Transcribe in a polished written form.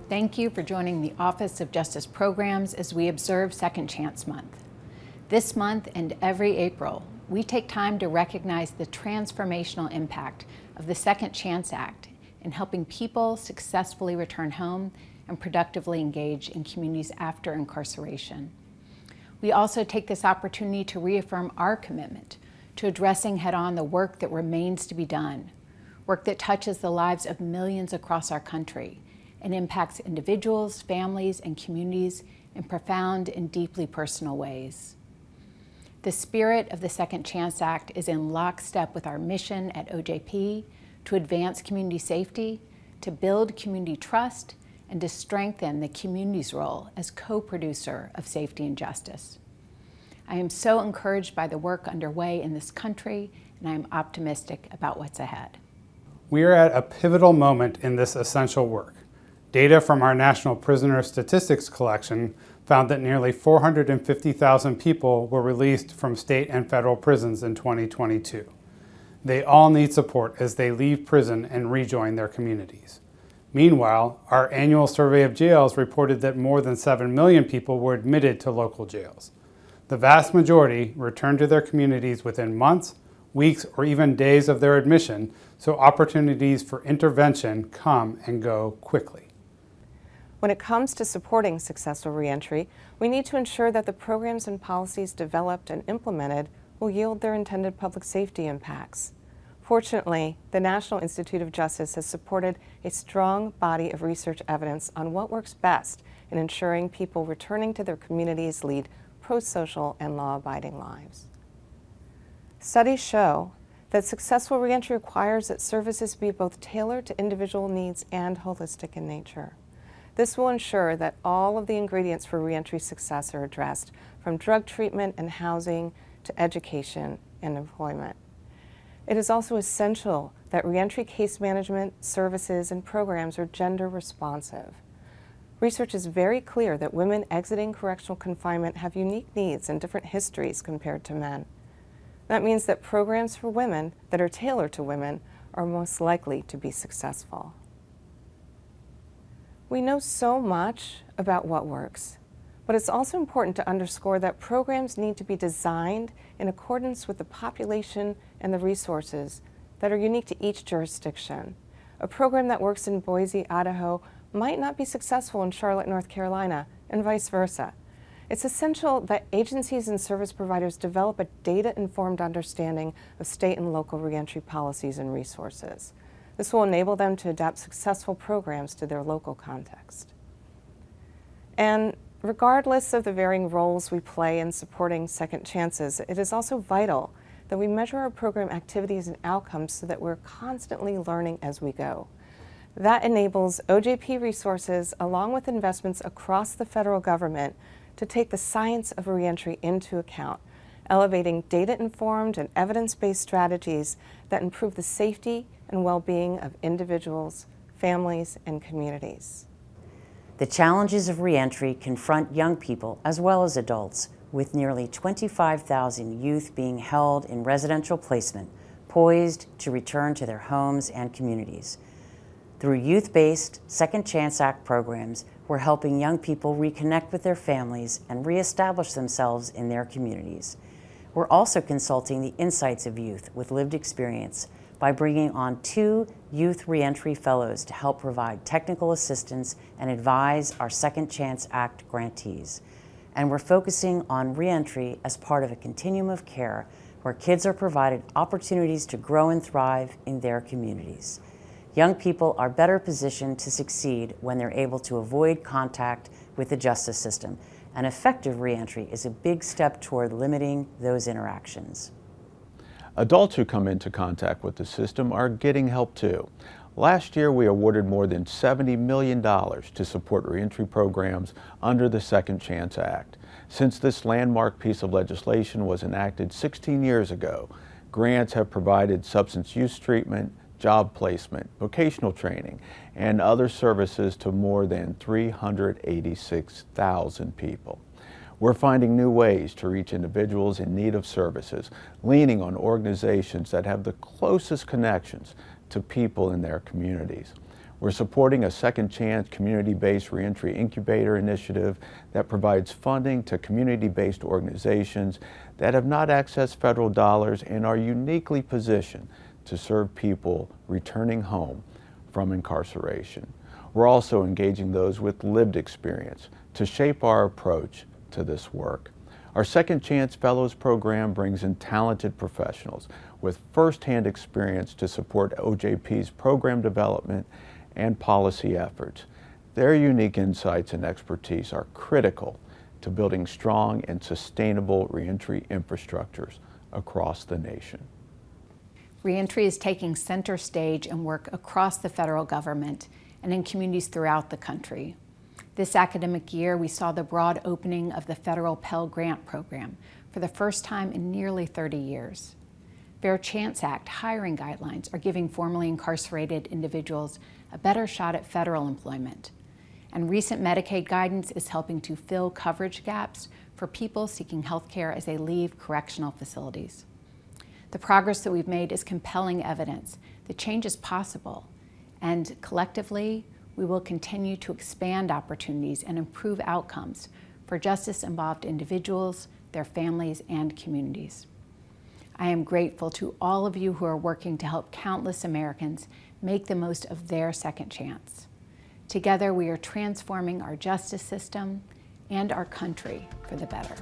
Thank you for joining the Office of Justice Programs as we observe Second Chance Month. This month and every April, we take time to recognize the transformational impact of the Second Chance Act in helping people successfully return home and productively engage in communities after incarceration. We also take this opportunity to reaffirm our commitment to addressing head-on the work that remains to be done, work that touches the lives of millions across our country and impacts individuals, families, and communities in profound and deeply personal ways. The spirit of the Second Chance Act is in lockstep with our mission at OJP to advance community safety, to build community trust, and to strengthen the community's role as co-producer of safety and justice. I am so encouraged by the work underway in this country, and I am optimistic about what's ahead. We are at a pivotal moment in this essential work. Data from our National Prisoner Statistics Collection found that nearly 450,000 people were released from state and federal prisons in 2022. They all need support as they leave prison and rejoin their communities. Meanwhile, our annual survey of jails reported that more than 7 million people were admitted to local jails. The vast majority returned to their communities within months, weeks, or even days of their admission, so opportunities for intervention come and go quickly. When it comes to supporting successful reentry, we need to ensure that the programs and policies developed and implemented will yield their intended public safety impacts. Fortunately, the National Institute of Justice has supported a strong body of research evidence on what works best in ensuring people returning to their communities lead pro-social and law-abiding lives. Studies show that successful reentry requires that services be both tailored to individual needs and holistic in nature. This will ensure that all of the ingredients for reentry success are addressed, from drug treatment and housing to education and employment. It is also essential that reentry case management services and programs are gender responsive. Research is very clear that women exiting correctional confinement have unique needs and different histories compared to men. That means that programs for women that are tailored to women are most likely to be successful. We know so much about what works, but it's also important to underscore that programs need to be designed in accordance with the population and the resources that are unique to each jurisdiction. A program that works in Boise, Idaho might not be successful in Charlotte, North Carolina, and vice versa. It's essential that agencies and service providers develop a data-informed understanding of state and local reentry policies and resources. This will enable them to adapt successful programs to their local context. And regardless of the varying roles we play in supporting second chances, it is also vital that we measure our program activities and outcomes so that we're constantly learning as we go. That enables OJP resources, along with investments across the federal government, to take the science of reentry into account, elevating data-informed and evidence-based strategies that improve the safety and well-being of individuals, families, and communities. The challenges of reentry confront young people as well as adults, with nearly 25,000 youth being held in residential placement, poised to return to their homes and communities. Through youth-based Second Chance Act programs, we're helping young people reconnect with their families and reestablish themselves in their communities. We're also consulting the insights of youth with lived experience by bringing on 2 youth reentry fellows to help provide technical assistance and advise our Second Chance Act grantees. And we're focusing on reentry as part of a continuum of care where kids are provided opportunities to grow and thrive in their communities. Young people are better positioned to succeed when they're able to avoid contact with the justice system, and effective reentry is a big step toward limiting those interactions. Adults who come into contact with the system are getting help too. Last year, we awarded more than $70 million to support reentry programs under the Second Chance Act. Since this landmark piece of legislation was enacted 16 years ago, grants have provided substance use treatment, job placement, vocational training, and other services to more than 386,000 people. We're finding new ways to reach individuals in need of services, leaning on organizations that have the closest connections to people in their communities. We're supporting a Second Chance community-based reentry incubator initiative that provides funding to community-based organizations that have not accessed federal dollars and are uniquely positioned to serve people returning home from incarceration. We're also engaging those with lived experience to shape our approach to this work. Our Second Chance Fellows program brings in talented professionals with firsthand experience to support OJP's program development and policy efforts. Their unique insights and expertise are critical to building strong and sustainable reentry infrastructures across the nation. Reentry is taking center stage in work across the federal government and in communities throughout the country. This academic year, we saw the broad opening of the federal Pell Grant program for the first time in nearly 30 years. Fair Chance Act hiring guidelines are giving formerly incarcerated individuals a better shot at federal employment. And recent Medicaid guidance is helping to fill coverage gaps for people seeking health care as they leave correctional facilities. The progress that we've made is compelling evidence that change is possible, and collectively, we will continue to expand opportunities and improve outcomes for justice-involved individuals, their families, and communities. I am grateful to all of you who are working to help countless Americans make the most of their second chance. Together, we are transforming our justice system and our country for the better.